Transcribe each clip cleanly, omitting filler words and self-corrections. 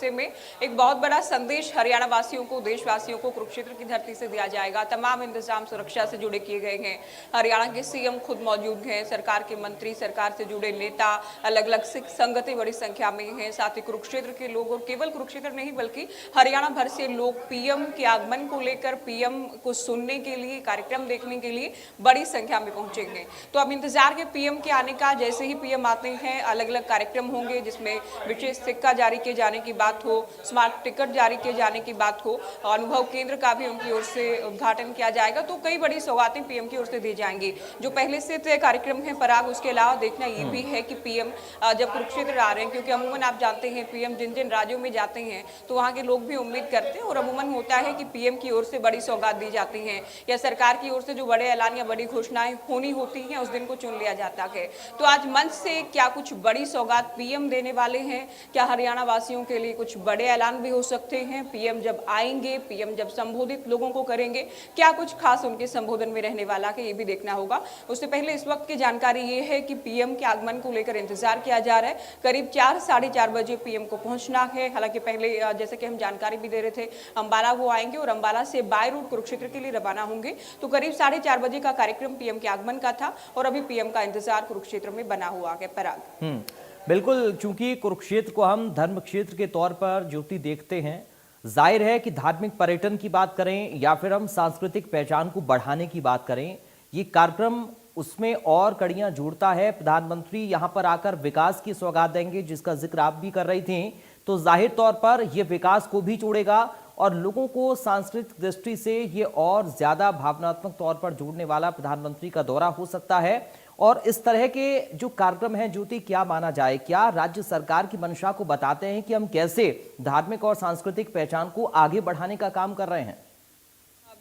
में एक बहुत बड़ा संदेश हरियाणा वासियों को, देशवासियों को कुरुक्षेत्र की धरती से दिया जाएगा। तमाम इंतजाम सुरक्षा से जुड़े किए गए हैं। हरियाणा के सीएम खुद मौजूद हैं, सरकार के मंत्री, सरकार से जुड़े नेता, अलग अलग सिख संगतें बड़ी संख्या में हैं। साथ ही कुरुक्षेत्र के लोग, और केवल कुरुक्षेत्र नहीं बल्कि हरियाणा भर से लोग पीएम के आगमन को लेकर, पीएम को सुनने के लिए, कार्यक्रम देखने के लिए बड़ी संख्या में पहुंचेंगे। तो अब इंतजार है पीएम के आने का। जैसे ही पीएम आते हैं अलग अलग कार्यक्रम होंगे, जिसमें विशेष सिक्का जारी किए जाने की बात हो, स्मार्ट टिकट जारी किए जाने की बात हो, अनुभव केंद्र का भी उनकी ओर से उद्घाटन किया जाएगा। तो कई बड़ी सौगातें पीएम की ओर से दी जाएंगी। जो पहले से तय कार्यक्रम है पराग, उसके अलावा देखना ये भी है कि पीएम जब कुरुक्षेत्र आ रहे हैं, क्योंकि अमूमन आप जानते हैं पीएम जिन जिन राज्यों में जाते हैं तो वहाँ के लोग भी उम्मीद करते हैं, और अमूमन होता है कि पीएम की ओर से बड़ी सौगात दी जाती है या सरकार की ओर से जो बड़े ऐलान या बड़ी घोषणाएं होनी होती हैं उस दिन को चुन लिया जाता है। तो आज मंच से क्या कुछ बड़ी सौगात पीएम देने वाले हैं? क्या हरियाणा वासियों के लिए कुछ बड़े ऐलान भी हो सकते हैं? पीएम जब आएंगे, पीएम जब संबोधित लोगों को करेंगे, क्या कुछ खास उनके संबोधन में रहने वाला है, ये भी देखना होगा। उससे पहले इस वक्त की जानकारी ये है कि पीएम के आगमन को लेकर इंतजार किया जा रहा है। करीब 4 साढ़े 4 बजे पीएम को पहुंचना है। हालांकि पहले जैसे कि हम जानकारी भी दे रहे थे, अंबाला वो आएंगे और अंबाला से बाय रूट कुरुक्षेत्र के लिए रवाना होंगे। तो करीब 4:30 बजे का कार्यक्रम पीएम के आगमन का था और अभी पीएम का इंतजार कुरुक्षेत्र में बना हुआ है। पराग, बिल्कुल, चूंकि कुरुक्षेत्र को हम धर्म क्षेत्र के तौर पर ज्योति देखते हैं, जाहिर है कि धार्मिक पर्यटन की बात करें या फिर हम सांस्कृतिक पहचान को बढ़ाने की बात करें, ये कार्यक्रम उसमें और कड़ियां जोड़ता है। प्रधानमंत्री यहां पर आकर विकास की सौगात देंगे, जिसका जिक्र आप भी कर रही थी, तो जाहिर तौर पर यह विकास को भी जोड़ेगा और लोगों को सांस्कृतिक दृष्टि से ये और ज्यादा भावनात्मक तौर पर जोड़ने वाला प्रधानमंत्री का दौरा हो सकता है। और इस तरह के जो कार्यक्रम हैं, ज्योति, क्या माना जाए, क्या राज्य सरकार की मंशा को बताते हैं कि हम कैसे धार्मिक और सांस्कृतिक पहचान को आगे बढ़ाने का काम कर रहे हैं?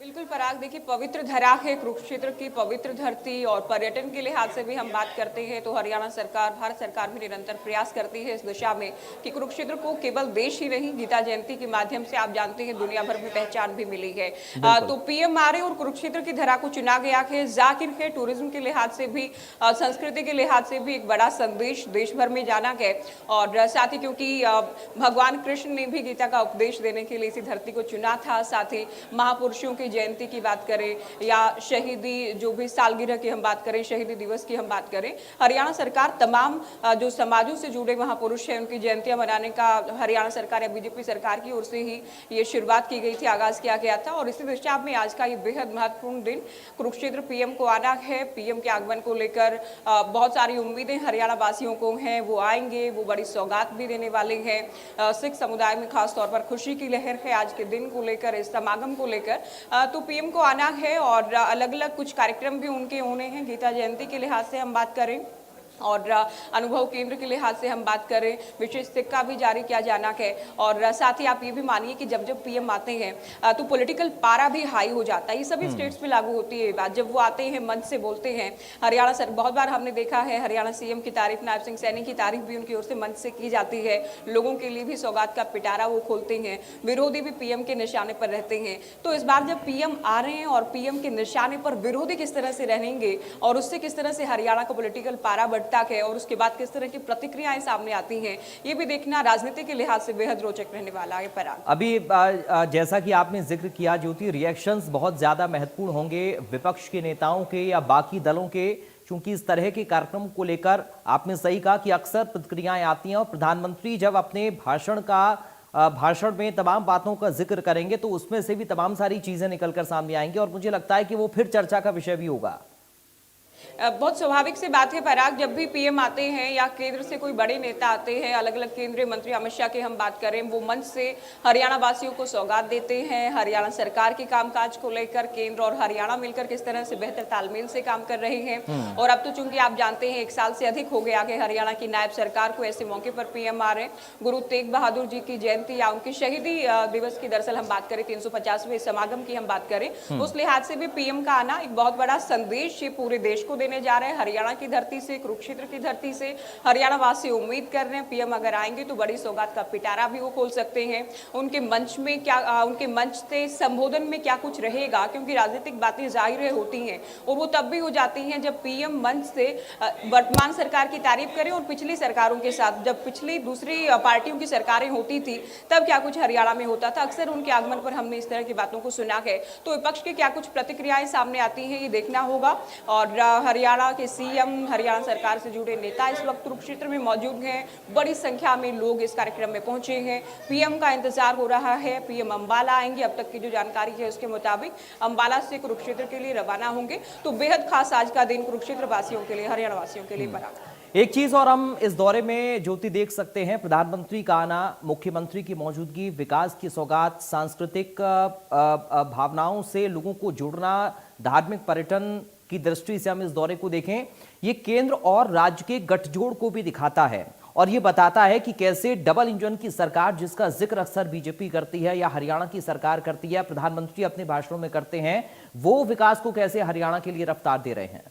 बिल्कुल पराग, देखिए पवित्र धरा है कुरुक्षेत्र की, पवित्र धरती, और पर्यटन के लिहाज से भी हम बात करते हैं तो हरियाणा सरकार, भारत सरकार भी निरंतर प्रयास करती है इस दिशा में कि कुरुक्षेत्र को केवल देश ही नहीं, गीता जयंती के माध्यम से आप जानते हैं दुनिया भर में पहचान भी मिली है। तो पीएम आ रहे और कुरुक्षेत्र की धरा को चुना गया है। जाकिर है टूरिज्म के लिहाज से भी, संस्कृति के लिहाज से भी एक बड़ा संदेश देश भर में जाना है। और साथ ही क्योंकि भगवान कृष्ण ने भी गीता का उपदेश देने के लिए इसी धरती को चुना था, साथ ही महापुरुषों की जयंती की बात करें या शहीदी जो भी सालगिरह की हम बात करें, शहीदी दिवस की हम बात करें, हरियाणा सरकार तमाम जो समाजों से जुड़े महापुरुष हैं उनकी जयंतियां मनाने का हरियाणा सरकार या बीजेपी सरकार की ओर से ही ये शुरुआत की गई थी, आगाज किया गया था। और इसी दिशा में आज का ये बेहद महत्वपूर्ण दिन, कुरुक्षेत्र पीएम को आना है। पीएम के आगमन को लेकर बहुत सारी उम्मीदें हरियाणा वासियों को हैं। वो आएंगे, वो बड़ी सौगात भी देने वाले हैं। सिख समुदाय में खास तौर पर खुशी की लहर है आज के दिन को लेकर, इस समागम को लेकर। तो पीएम को आना है और अलग अलग कुछ कार्यक्रम भी उनके होने हैं। गीता जयंती के लिहाज से हम बात करें और अनुभव केंद्र के लिहाज से हम बात करें, विशेष सिक्का भी जारी किया जाना है। और साथ ही आप ये भी मानिए कि जब जब पीएम आते हैं तो पॉलिटिकल पारा भी हाई हो जाता है। ये सभी स्टेट्स में लागू होती है ये बात। जब वो आते हैं, मंच से बोलते हैं, हरियाणा सर बहुत बार हमने देखा है हरियाणा सीएम की तारीफ, नायब सिंह सैनी की तारीफ भी उनकी ओर से मंच से की जाती है। लोगों के लिए भी सौगात का पिटारा वो खोलते हैं। विरोधी भी पीएम के निशाने पर रहते हैं। तो इस बार जब पीएम आ रहे हैं और पीएम के निशाने पर विरोधी किस तरह से रहेंगे और उससे किस तरह से हरियाणा का पॉलिटिकल पारा तक है और उसके बाद किस तरह की प्रतिक्रियाएं सामने आती हैं, ये भी देखना राजनीति के लिहाज से बेहद रोचक रहने वाला है। पराग, अभी जैसा कि आपने जिक्र किया ज्योति, रिएक्शंस बहुत ज्यादा महत्वपूर्ण होंगे विपक्ष के नेताओं के या बाकी दलों के, क्योंकि इस तरह के कार्यक्रम को लेकर आपने सही कहा कि अक्सर प्रतिक्रियाएं आती हैं और प्रधानमंत्री जब अपने भाषण में तमाम बातों का जिक्र करेंगे तो उसमें से भी तमाम सारी चीजें निकलकर सामने आएंगी और मुझे लगता है कि वो फिर चर्चा का विषय भी होगा। बहुत स्वाभाविक सी बात है पराग, जब भी पीएम आते हैं या केंद्र से कोई बड़े नेता आते हैं, अलग अलग केंद्रीय मंत्री, अमित शाह की हम बात करें, वो मंच से हरियाणा वासियों को सौगात देते हैं। हरियाणा सरकार के कामकाज को लेकर केंद्र और हरियाणा मिलकर किस तरह से बेहतर तालमेल से काम कर रहे हैं। और अब तो चूंकि आप जानते हैं 1 साल से अधिक हो गया है हरियाणा की नायब सरकार को, ऐसे मौके पर पीएम आ रहे हैं। गुरु तेग बहादुर जी की जयंती या उनकी शहीदी दिवस की दरअसल हम बात करें 350वें समागम की हम बात करें, उस लिहाज से भी पीएम का आना एक बहुत बड़ा संदेश ये पूरे देश को लेने जा रहे हैं हरियाणा की धरती से, कुरुक्षेत्र की धरती से। हरियाणा वासी उम्मीद कर रहे हैं पीएम अगर आएंगे तो बड़ी सौगात का पिटारा भी वो खोल सकते हैं। उनके मंच में क्या उनके मंच से संबोधन में क्या कुछ रहेगा, क्योंकि राजनीतिक बातें जाहिर होती हैं और वो तब भी हो जाती हैं जब पीएम मंच से वर्तमान सरकार की तारीफ करें और पिछली सरकारों के साथ, जब पिछली दूसरी पार्टियों की सरकारें होती थी तब क्या कुछ हरियाणा में होता था। अक्सर उनके आगमन पर हमने इस तरह की बातों को सुना है। तो विपक्ष की क्या कुछ प्रतिक्रियाएं सामने आती हैं ये देखना होगा। और हरियाणा के सीएम, हरियाणा सरकार से जुड़े नेता इस वक्त कुरुक्षेत्र में मौजूद हैं। बड़ी संख्या में लोग इस कार्यक्रम में पहुंचे हैं। पीएम का इंतजार हो रहा है। पीएम अंबाला आएंगे, अब तक की जो जानकारी है उसके मुताबिक अंबाला से कुरुक्षेत्र के लिए रवाना होंगे। तो बेहद खास आज का दिन कुरुक्षेत्र वासियों के लिए, हरियाणा वासियों के लिए बना। एक चीज और हम इस दौरे में ज्योति देख सकते हैं, प्रधानमंत्री का आना, मुख्यमंत्री की मौजूदगी, विकास की सौगात, सांस्कृतिक भावनाओं से लोगों को जोड़ना, धार्मिक पर्यटन की दृष्टि से हम इस दौरे को देखें, ये केंद्र और राज्य के गठजोड़ को भी दिखाता है और ये बताता है कि कैसे डबल इंजन की सरकार, जिसका जिक्र अक्सर बीजेपी करती है या हरियाणा की सरकार करती है, प्रधानमंत्री अपने भाषणों में करते हैं, वो विकास को कैसे हरियाणा के लिए रफ्तार दे रहे हैं।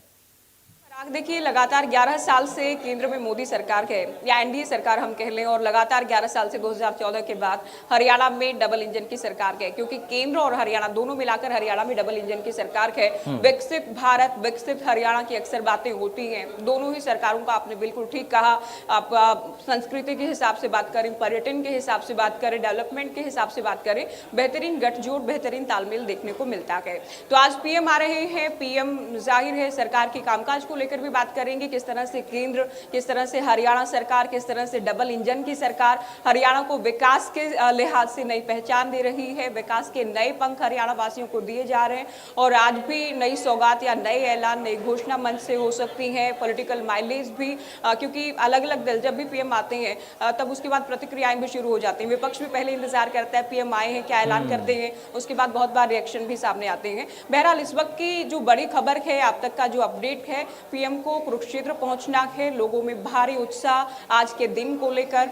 देखिए, लगातार 11 साल से केंद्र में मोदी सरकार है या एनडीए सरकार हम कह लें, और लगातार 11 साल से 2014 के बाद हरियाणा में डबल इंजन की सरकार है, क्योंकि केंद्र और हरियाणा दोनों मिलाकर हरियाणा में डबल इंजन की सरकार है। विकसित भारत, विकसित हरियाणा की अक्सर बातें होती हैं। दोनों ही सरकारों का आपने बिल्कुल ठीक कहा। आप संस्कृति के हिसाब से बात करें, पर्यटन के हिसाब से बात करें, डेवलपमेंट के हिसाब से बात करें, बेहतरीन गठजोड़, बेहतरीन तालमेल देखने को मिलता है। तो आज पीएम आ रहे हैं। पीएम जाहिर है सरकार के कामकाज को लेकर भी बात करेंगे, किस तरह से केंद्र, किस तरह से हरियाणा सरकार, किस तरह से डबल इंजन की सरकार हरियाणा को विकास के लिहाज से नई पहचान दे रही है। विकास के नए पंख हरियाणा वासियों को दिए जा रहे हैं और आज भी नई सौगात या नए ऐलान, नई घोषणा मंच से हो सकती है। पॉलिटिकल माइलेज भी, क्योंकि अलग अलग दल जब भी पीएम आते हैं तब उसके बाद प्रतिक्रियाएं भी शुरू हो जाती हैं। विपक्ष भी पहले इंतजार करता है पीएम आए हैं, क्या ऐलान करते हैं, उसके बाद बहुत बार रिएक्शन भी सामने आते हैं। बहरहाल इस वक्त की जो बड़ी खबर है, अब तक का जो अपडेट है, पीएम को कुरुक्षेत्र पहुंचना है। लोगों में भारी उत्साह आज के दिन को लेकर,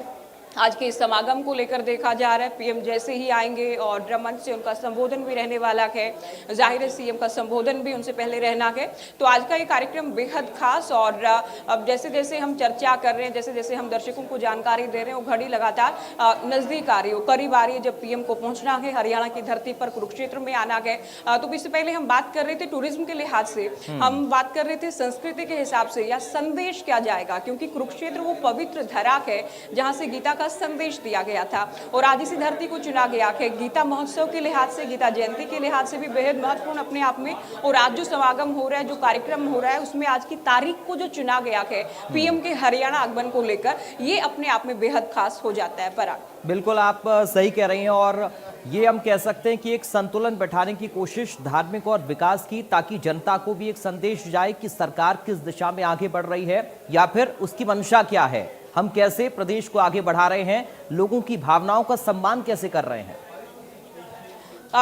आज के इस समागम को लेकर देखा जा रहा है। पीएम जैसे ही आएंगे और ड्रमन से उनका संबोधन भी रहने वाला है, जाहिर है सीएम का संबोधन भी उनसे पहले रहना है। तो आज का ये कार्यक्रम बेहद खास, और अब जैसे जैसे हम चर्चा कर रहे हैं, जैसे जैसे हम दर्शकों को जानकारी दे रहे हैं, वो घड़ी लगातार नजदीक आ रही है, करीब आ रही है जब पीएम को पहुंचना है, हरियाणा की धरती पर कुरुक्षेत्र में आना है। तो इससे पहले हम बात कर रहे थे टूरिज्म के लिहाज से, हम बात कर रहे थे संस्कृति के हिसाब से, या संदेश क्या जाएगा, क्योंकि कुरुक्षेत्र वो पवित्र धरा है जहां से गीता का संदेश दिया गया था और आज इसी धरती को चुना गया है। गीता महोत्सव के लिहाज से, गीता जयंती के लिहाज से भी बेहद महत्वपूर्ण अपने आप में। और आज जो समागम हो रहा है, जो कार्यक्रम हो रहा है, उसमें आज की तारीख को जो चुना गया है पीएम के हरियाणा आगमन को लेकर, ये अपने आप में बेहद खास हो जाता है। पराग, बिल्कुल आप सही कह रही हैं और ये हम कह सकते हैं कि एक संतुलन बैठाने की कोशिश धार्मिक और विकास की, ताकि जनता को भी एक संदेश जाए कि सरकार किस दिशा में आगे बढ़ रही है या फिर उसकी मंशा क्या है, हम कैसे प्रदेश को आगे बढ़ा रहे हैं, लोगों की भावनाओं का सम्मान कैसे कर रहे हैं।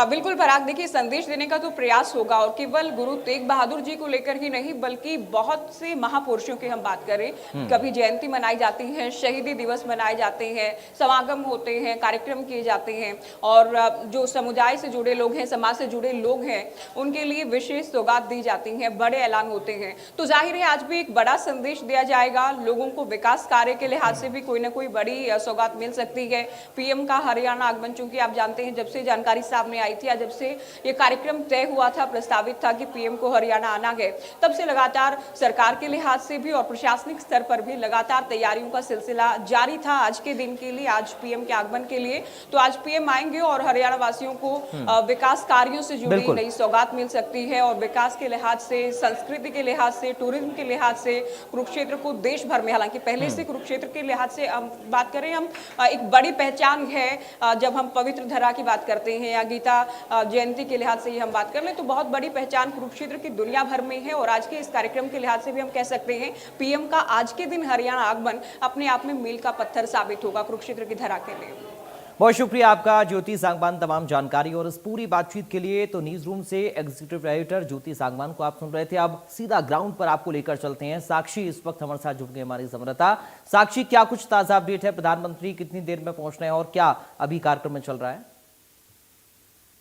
बिल्कुल पराग, देखिए संदेश देने का तो प्रयास होगा, और केवल गुरु तेग बहादुर जी को लेकर ही नहीं बल्कि बहुत से महापुरुषों की हम बात करें, कभी जयंती मनाई जाती है, शहीदी दिवस मनाए जाते हैं, समागम होते हैं, कार्यक्रम किए जाते हैं, और जो समुदाय से जुड़े लोग हैं, समाज से जुड़े लोग हैं, उनके लिए विशेष सौगात दी जाती हैं, बड़े ऐलान होते हैं। तो जाहिर है आज भी एक बड़ा संदेश दिया जाएगा। लोगों को विकास कार्य के लिहाज से भी कोई ना कोई बड़ी सौगात मिल सकती है। पीएम का हरियाणा आगमन, चूंकि आप जानते हैं जब से जानकारी सामने आई थी, जब से ये कार्यक्रम तय हुआ था, प्रस्तावित था कि पीएम को हरियाणा आना है, तब से लगातार सरकार के लिहाज से भी और प्रशासनिक स्तर पर भी लगातार तैयारियों का सिलसिला जारी था आज के दिन के लिए, आज पीएम के आगमन के लिए। तो आज पीएम आएंगे और हरियाणा वासियों को विकास कार्यों से जुड़ी नई सौगात मिल सकती है, और विकास के लिहाज से, संस्कृति के लिहाज से, टूरिज्म के लिहाज से कुरुक्षेत्र को देश भर में, हालांकि पहले से कुरुक्षेत्र के लिहाज से हम बात करें, हम एक बड़ी पहचान है जब हम पवित्र धरा की बात करते हैं या गीता जयंती के लिहाज से ही हम बात कर लें, तो बहुत बड़ी पहचान कुरुक्षेत्र की दुनिया भर में है। और आज के इस कार्यक्रम के लिहाज से भी हम कह सकते हैं पीएम का आज के दिन हरियाणा आगमन अपने आप में मील का पत्थर साबित होगा कुरुक्षेत्र की धरा के लिए। बहुत शुक्रिया आपका ज्योति सांगवान, तमाम जानकारी और इस पूरी बातचीत के लिए। तो न्यूज रूम से एग्जीक्यूटिव एडिटर ज्योति सांगवान को आप सुन रहे थे। अब सीधा ग्राउंड पर आपको लेकर चलते हैं। साक्षी इस वक्त हमारे साथ जुड़ गए, हमारी समरता। साक्षी, क्या कुछ ताजा अपडेट है? प्रधानमंत्री कितनी देर में पहुंच रहे हैं और क्या अभी कार्यक्रम में चल रहा है?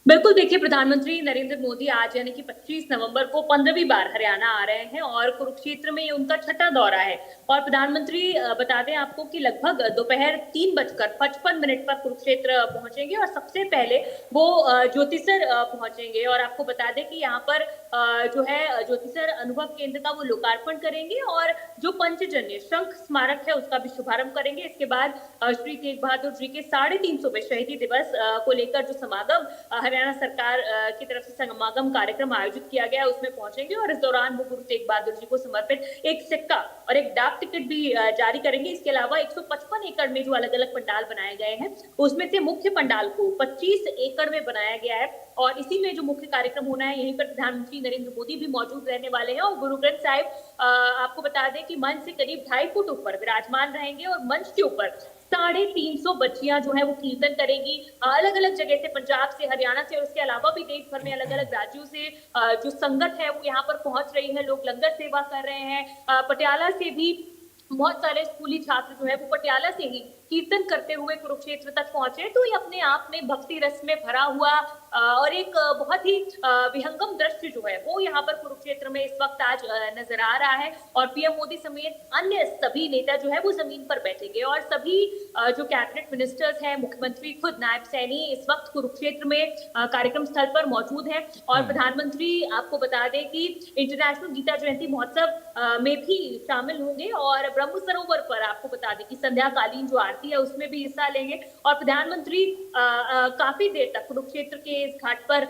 बिल्कुल, देखिए प्रधानमंत्री नरेंद्र मोदी आज यानी कि 25 नवंबर को 15वीं बार हरियाणा आ रहे हैं और कुरुक्षेत्र में ये उनका छठा दौरा है। और प्रधानमंत्री बता दें आपको कि लगभग दोपहर 3:55 पर कुरुक्षेत्र पहुंचेंगे और सबसे पहले वो ज्योतिसर पहुंचेंगे और आपको बता दें कि यहाँ पर जो है ज्योतिसर अनुभव केंद्र का वो लोकार्पण करेंगे और जो पंचजन्य शंख स्मारक है उसका भी शुभारंभ करेंगे। इसके बाद श्री तेग बहादुर जी के 350वें शहीदी दिवस को लेकर जो समागम हरियाणा सरकार की तरफ से समागम कार्यक्रम आयोजित किया गया है उसमें पहुंचेंगे और इस दौरान वो गुरु तेग बहादुर जी को समर्पित एक सिक्का और एक डाक टिकट भी जारी करेंगे। इसके अलावा 155 एकड़ में जो अलग अलग पंडाल बनाए गए हैं उसमें से मुख्य पंडाल को 25 एकड़ में बनाया गया है और इसी में जो मुख्य कार्यक्रम होना है यहीं पर प्रधानमंत्री नरेंद्र मोदी भी मौजूद रहने वाले हैं और गुरु ग्रंथ साहिब आपको बता दें कि मंच से करीब 2.5 फुट ऊपर विराजमान रहेंगे और मंच के ऊपर 350 बच्चियां जो है वो कीर्तन करेंगी अलग अलग जगह से, पंजाब से, हरियाणा से और उसके अलावा भी देश भर में अलग अलग राज्यों से जो संगत है वो यहाँ पर पहुंच रही है। लोग लंगर सेवा कर रहे हैं। पटियाला से भी बहुत सारे स्कूली छात्र जो है वो पटियाला से ही कीर्तन करते हुए कुरुक्षेत्र तक पहुंचे। तो ये अपने आप में भक्ति रस में भरा हुआ और एक बहुत ही विहंगम दृश्य जो है वो यहाँ पर कुरुक्षेत्र में इस वक्त आज नजर आ रहा है और पीएम मोदी समेत अन्य सभी नेता जो है वो जमीन पर बैठेंगे और सभी जो कैबिनेट मिनिस्टर्स हैं, मुख्यमंत्री खुद, नायब सैनी इस वक्त कुरुक्षेत्र में कार्यक्रम स्थल पर मौजूद है। और प्रधानमंत्री आपको बता दें कि इंटरनेशनल गीता जयंती महोत्सव में भी शामिल होंगे और ब्रह्म सरोवर पर आपको बता दें कि संध्याकालीन जो आरती है उसमें भी हिस्सा लेंगे और प्रधानमंत्री काफी देर तक कुरुक्षेत्र के इस घाट पर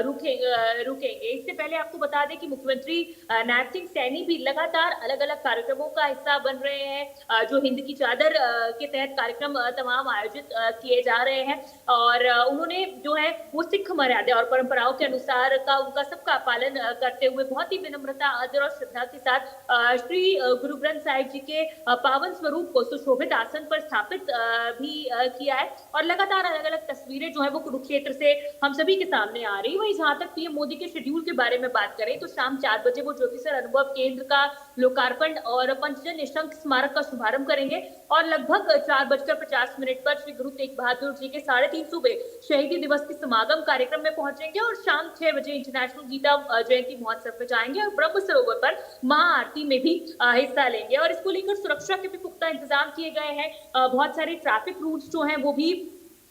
रुकेंगे। इससे पहले आपको बता दें कि मुख्यमंत्री नायब सिंह सैनी भी लगातार अलग अलग कार्यक्रमों का हिस्सा बन रहे हैं। जो हिंद की चादर के तहत कार्यक्रम तमाम आयोजित किए जा रहे हैं और उन्होंने जो है वो सिख मर्यादा और परंपराओं के अनुसार का उनका सबका पालन करते हुए बहुत ही विनम्रता, आदर और श्रद्धा के साथ श्री गुरु ग्रंथ साहिब जी के पावन स्वरूप को सुशोभित आसन पर स्थापित भी किया है और लगातार अलग अलग तस्वीरें जो है वो कुरुक्षेत्र से हम सभी के सामने आ रही। वहीं जहां तक पीएम मोदी के शेड्यूल के बारे में बात करें तो शाम 4 बजे वो ज्योतिसर अनुभव केंद्र का लोकार्पण और पंचजन्य शंख स्मारक का शुभारंभ करेंगे और लगभग 4:50 पर श्री गुरु तेग बहादुर जी के 350वें शहीदी दिवस के समागम कार्यक्रम में पहुंचेंगे और शाम 6 बजे इंटरनेशनल गीता जयंती महोत्सव में जाएंगे और ब्रह्म सरोवर पर महाआरती में भी हिस्सा लेंगे और इसको लेकर सुरक्षा के भी पुख्ता इंतजाम किए गए हैं। बहुत सारे ट्रैफिक रूट्स जो हैं वो भी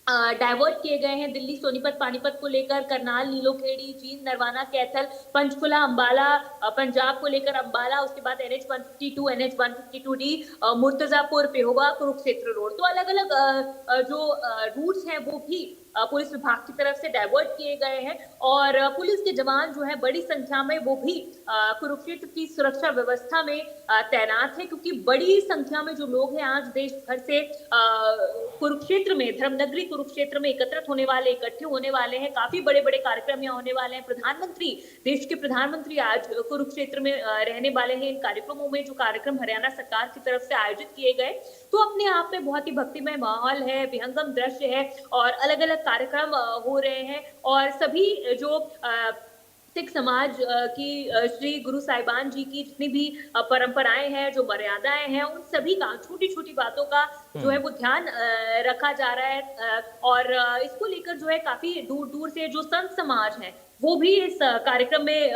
डाइवर्ट किए गए हैं। दिल्ली सोनीपत पानीपत को लेकर करनाल, नीलोखेड़ी, जींद, नरवाना, कैथल, पंचकुला, अंबाला, पंजाब को लेकर अंबाला, उसके बाद NH 152, NH 152D, Murtazapur, Pehowa, Kurukshetra road. तो अलग अलग जो रूट्स हैं वो भी पुलिस विभाग की तरफ से डाइवर्ट किए गए हैं और पुलिस के जवान जो है बड़ी संख्या में वो भी कुरुक्षेत्र की सुरक्षा व्यवस्था में तैनात है क्योंकि बड़ी संख्या में जो लोग हैं आज देश भर से कुरुक्षेत्र में, धर्मनगरी कुरुक्षेत्र में एकत्रित होने वाले, इकट्ठे होने वाले हैं। काफी बड़े बड़े कार्यक्रम यहाँ होने वाले हैं। देश के प्रधानमंत्री आज कुरुक्षेत्र में रहने वाले हैं। इन कार्यक्रमों में जो कार्यक्रम हरियाणा सरकार की तरफ से आयोजित किए गए तो अपने आप में बहुत ही भक्तिमय माहौल है, विहंगम दृश्य है और अलग अलग कार्यक्रम हो रहे हैं और सभी जो सिख समाज की श्री गुरु साहिबान जी की जितनी भी परंपराएं हैं, जो मर्यादाएं हैं, उन सभी का छोटी छोटी बातों का जो है वो ध्यान रखा जा रहा है और इसको लेकर जो है काफी दूर दूर से जो संत समाज है वो भी इस कार्यक्रम में